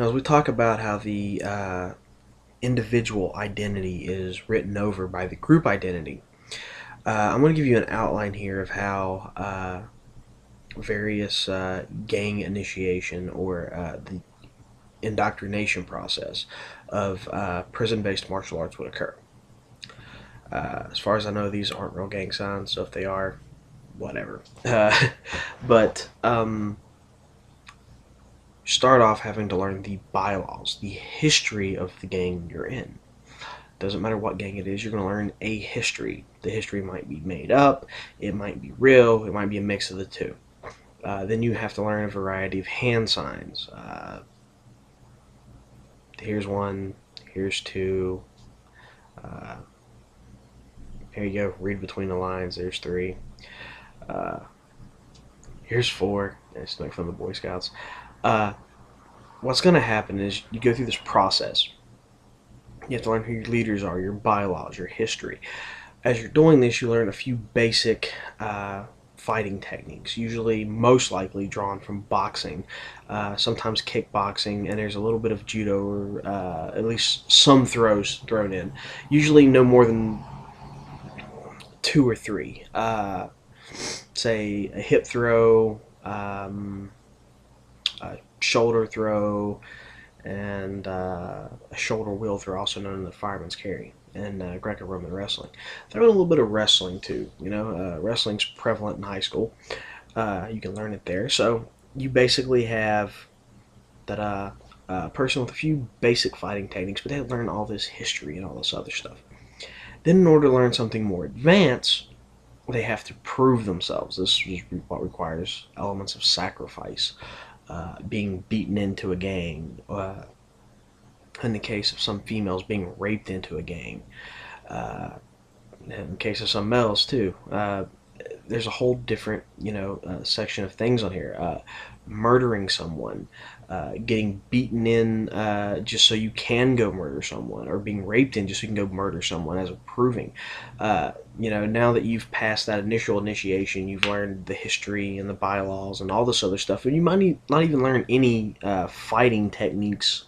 Now, as we talk about how the individual identity is written over by the group identity, I'm going to give you an outline here of how various gang initiation or the indoctrination process of prison-based martial arts would occur. As far as I know, these aren't real gang signs, so if they are, whatever. But start off having to learn the bylaws, the history of the gang you're in. Doesn't matter what gang it is, you're going to learn a history. The history might be made up, it might be real, it might be a mix of the two. Then you have to learn a variety of hand signs. Here's one, here's two. Here you go, read between the lines, there's three. Here's four. It's like from the Boy Scouts. What's going to happen is you go through this process. You have to learn who your leaders are, your bylaws, your history. As you're doing this, you learn a few basic fighting techniques, usually most likely drawn from boxing, sometimes kickboxing, and there's a little bit of judo, or at least some throws thrown in. Usually no more than two or three. Say a hip throw, a shoulder throw, and a shoulder wheel throw, also known as the fireman's carry, and Greco-Roman wrestling. Throw in a little bit of wrestling too. Wrestling's prevalent in high school. You can learn it there. So you basically have that person with a few basic fighting techniques, but they learn all this history and all this other stuff. Then in order to learn something more advanced, they have to prove themselves. This is what requires elements of sacrifice, being beaten into a gang, in the case of some females being raped into a gang, in the case of some males too. There's a whole different section of things on here. Murdering someone, getting beaten in just so you can go murder someone, or being raped in just so you can go murder someone as a proving. Now that you've passed that initial initiation, you've learned the history and the bylaws and all this other stuff, and you might not even learn any fighting techniques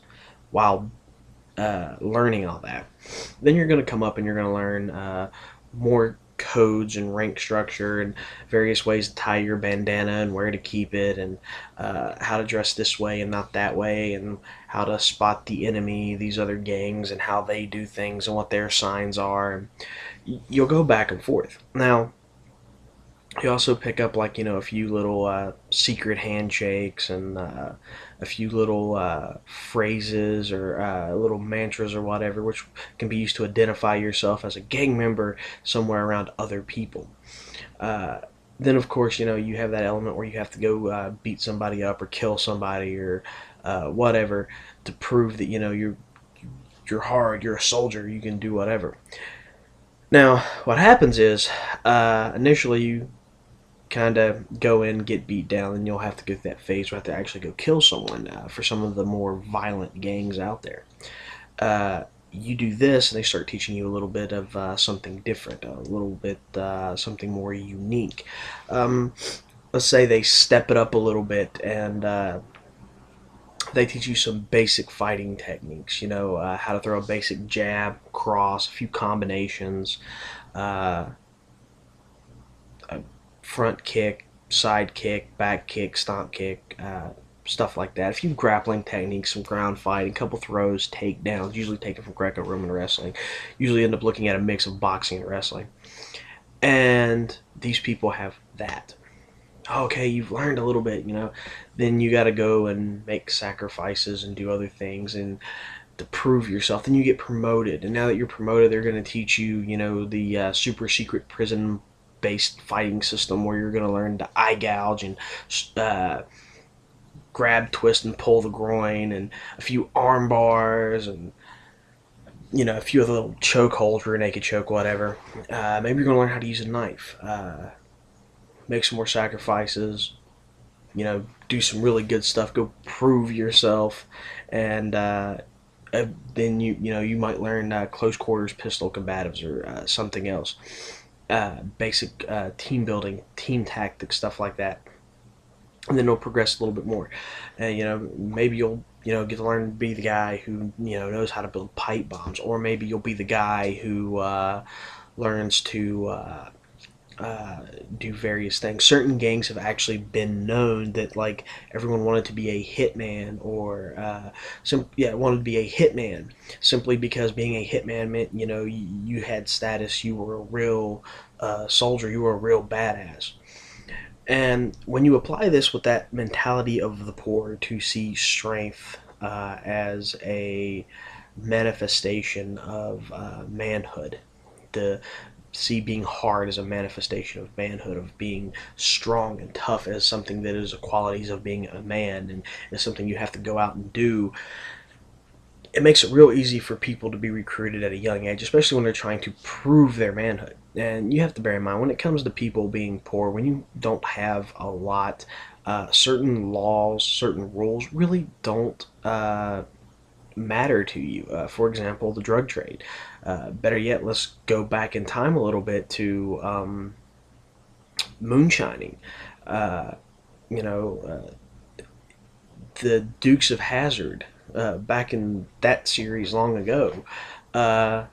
while learning all that. Then you're going to come up and you're going to learn more codes and rank structure and various ways to tie your bandana and where to keep it, and how to dress this way and not that way, and how to spot the enemy, these other gangs, and how they do things and what their signs are. And you'll go back and forth. Now you also pick up a few little secret handshakes and a few little phrases or little mantras or whatever, which can be used to identify yourself as a gang member somewhere around other people. Then of course you have that element where you have to go beat somebody up or kill somebody or whatever, to prove that you're hard, you're a soldier, you can do whatever. Now what happens is initially you kind of go in, get beat down, and you'll have to go through that phase where you have to actually go kill someone for some of the more violent gangs out there. You do this and they start teaching you a little bit of something different, a little bit something more unique. Let's say they step it up a little bit and they teach you some basic fighting techniques, how to throw a basic jab, cross, a few combinations, front kick, side kick, back kick, stomp kick, stuff like that. A few grappling techniques, some ground fighting, a couple throws, takedowns, usually taken from Greco-Roman wrestling. Usually end up looking at a mix of boxing and wrestling. And these people have that. Okay, you've learned a little bit, then you got to go and make sacrifices and do other things and to prove yourself. Then you get promoted, and now that you're promoted, they're going to teach you, the super secret prison based fighting system where you're going to learn to eye gouge and grab, twist, and pull the groin, and a few arm bars, and a few other little choke holds, rear naked choke, whatever. Maybe you're going to learn how to use a knife, make some more sacrifices, do some really good stuff, go prove yourself, and then you might learn close quarters pistol combatives or something else. Basic team building, team tactics, stuff like that. And then it'll progress a little bit more. Maybe you'll get to learn to be the guy who knows how to build pipe bombs, or maybe you'll be the guy who learns to do various things. Certain gangs have actually been known that like everyone wanted to be a hitman, or wanted to be a hitman simply because being a hitman meant you had status, you were a real soldier, you were a real badass. And when you apply this with that mentality of the poor to see strength as a manifestation of manhood, to see being hard as a manifestation of manhood, of being strong and tough as something that is the qualities of being a man, and is something you have to go out and do, it makes it real easy for people to be recruited at a young age, especially when they're trying to prove their manhood. And you have to bear in mind, when it comes to people being poor, when you don't have a lot, certain laws, certain rules really don't matter to you. For example, the drug trade. Better yet, let's go back in time a little bit to moonshining. Uh, you know, the Dukes of Hazzard, back in that series long ago, uh,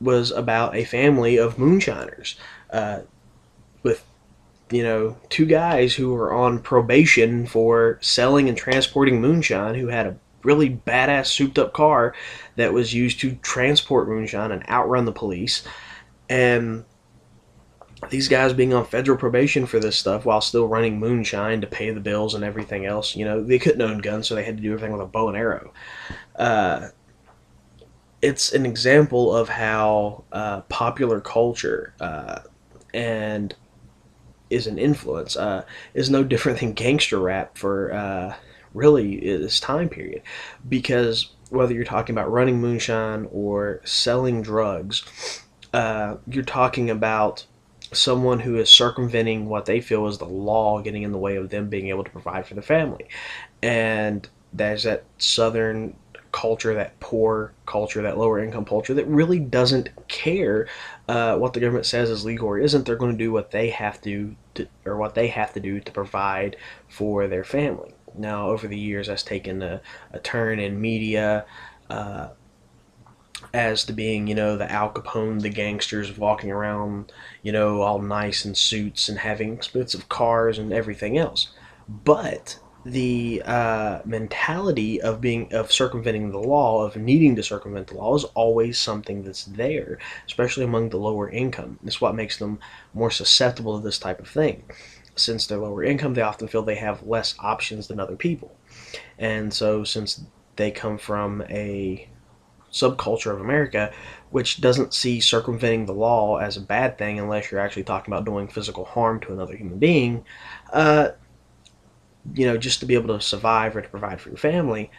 was about a family of moonshiners, with two guys who were on probation for selling and transporting moonshine, who had a really badass souped up car that was used to transport moonshine and outrun the police. And these guys being on federal probation for this stuff while still running moonshine to pay the bills and everything else, they couldn't own guns, so they had to do everything with a bow and arrow. Uh, it's an example of how popular culture and is an influence, is no different than gangster rap for really this time period. Because whether you're talking about running moonshine or selling drugs, you're talking about someone who is circumventing what they feel is the law, getting in the way of them being able to provide for their family. And there's that southern culture, that poor culture, that lower income culture that really doesn't care what the government says is legal or isn't. They're going to do what they have or what they have to do to provide for their family. Now, over the years, that's taken a turn in media, as to being, the Al Capone, the gangsters walking around, all nice in suits and having expensive cars and everything else. But the mentality of circumventing the law, of needing to circumvent the law, is always something that's there, especially among the lower income. It's what makes them more susceptible to this type of thing. Since they're lower income, they often feel they have less options than other people. And so, since they come from a subculture of America, which doesn't see circumventing the law as a bad thing unless you're actually talking about doing physical harm to another human being, uh, just to be able to survive or to provide for your family,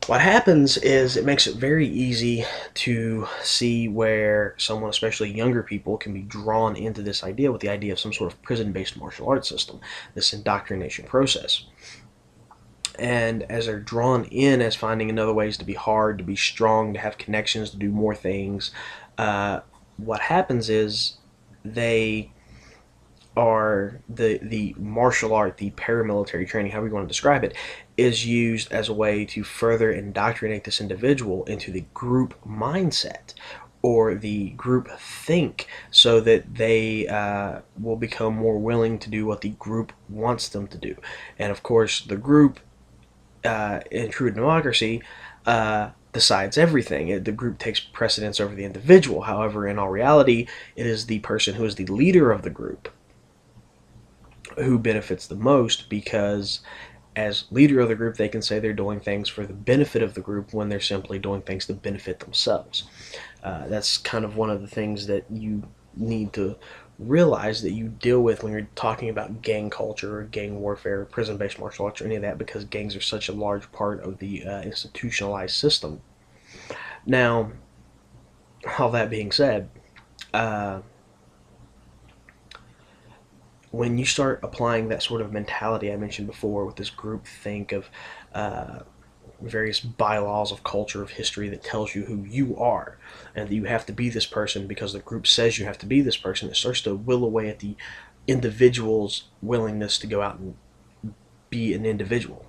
what happens is it makes it very easy to see where someone, especially younger people, can be drawn into this idea, with the idea of some sort of prison-based martial arts system, this indoctrination process. And as they're drawn in as finding another ways to be hard, to be strong, to have connections, to do more things, what happens is they are the martial art, the paramilitary training, however you want to describe it, is used as a way to further indoctrinate this individual into the group mindset or the group think, so that they will become more willing to do what the group wants them to do. And of course, the group, in true democracy, decides everything. The group takes precedence over the individual. However, in all reality, it is the person who is the leader of the group who benefits the most, because as leader of the group, they can say they're doing things for the benefit of the group when they're simply doing things to benefit themselves. That's kind of one of the things that you need to realize that you deal with when you're talking about gang culture or gang warfare or prison-based martial arts or any of that, because gangs are such a large part of the institutionalized system. Now, all that being said, uh, when you start applying that sort of mentality I mentioned before, with this group think of various bylaws of culture, of history, that tells you who you are, and that you have to be this person because the group says you have to be this person, it starts to will away at the individual's willingness to go out and be an individual.